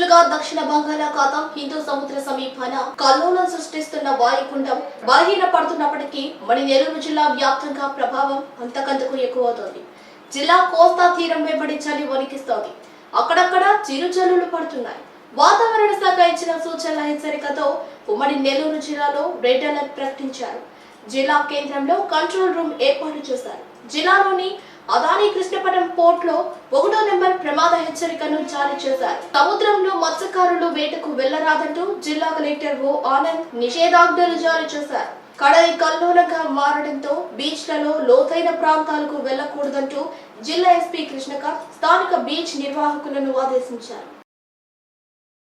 రోజులుగా దక్షిణ బంగాళాఖాతం హిందూ సముద్ర సమీపాన కల్లోలం సృష్టిస్తున్న వాయుగుండం బలహీన పడుతున్నప్పటికీ మరి నెల్లూరు జిల్లా వ్యాప్తంగా ప్రభావం అంతకంతకు ఎక్కువవుతోంది. జిల్లా కోస్తా తీరం వెంబడి చలి వణికిస్తోంది. అక్కడక్కడ చిరుజల్లులు పడుతున్నాయి. వాతావరణ శాఖ ఇచ్చిన సూచనల హెచ్చరికతో ఉమ్మడి నెల్లూరు జిల్లాలో రెడ్ అలర్ట్ ప్రకటించారు. జిల్లా కేంద్రంలో కంట్రోల్ రూమ్ ఏర్పాటు చేశారు. జిల్లాలోని అదాని కృష్ణపట్నం పోర్ట్ లో 1వ నెంబర్ ప్రమాద హెచ్చరికను జారీ చేశారు. సముద్రంలో మత్స్యకారులు వేటకు వెళ్లరాదంటూ జిల్లా కలెక్టర్ ఓ ఆనంద్ నిషేధాజ్ఞలు జారీ చేశారు. కడలి కల్లోలంగా మారడంతో బీచ్లలో లోతైన ప్రాంతాలకు వెళ్లకూడదంటూ జిల్లా ఎస్పీ కృష్ణకాంత్ స్థానిక బీచ్ నిర్వాహకులను ఆదేశించారు.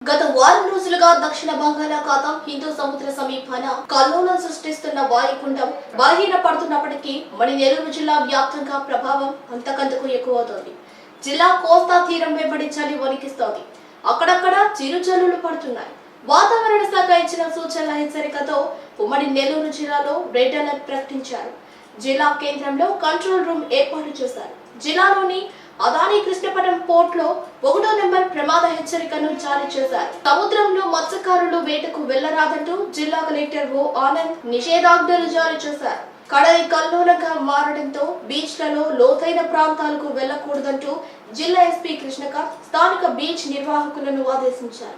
గత వారం రోజులుగా దక్షిణ బంగాళాఖాతం హిందూ సముద్ర సమీపాన కల్లోలం సృష్టిస్తున్న వాయుగుండం బలహీన పడుతున్నప్పటికీ మరి నెల్లూరు జిల్లా వ్యాప్తంగా ప్రభావం అంతకంతకు ఎక్కువవుతోంది. జిల్లా కోస్తా తీరం వెంబడి చలి వణికిస్తోంది. అక్కడక్కడ చిరుజల్లులు పడుతున్నాయి. వాతావరణ శాఖ ఇచ్చిన సూచనల హెచ్చరికతో ఉమ్మడి నెల్లూరు జిల్లాలో రెడ్ అలర్ట్ ప్రకటించారు. జిల్లా కేంద్రంలో కంట్రోల్ రూమ్ ఏర్పాటు చేశారు. జిల్లాలోని అదాని కృష్ణపట్నం పోర్ట్ లో 1వ నెంబర్ ప్రమాద హెచ్చరికను జారీ చేశారు. సముద్రంలో మత్స్యకారులు వేటకు వెళ్లరాదంటూ జిల్లా కలెక్టర్ ఓ ఆనంద్ నిషేధాజ్ఞలు జారీ చేశారు. కడలి కల్లోలంగా మారడంతో బీచ్లలో లోతైన ప్రాంతాలకు వెళ్లకూడదంటూ జిల్లా ఎస్పీ కృష్ణకాంత్ స్థానిక బీచ్ నిర్వాహకులను ఆదేశించారు.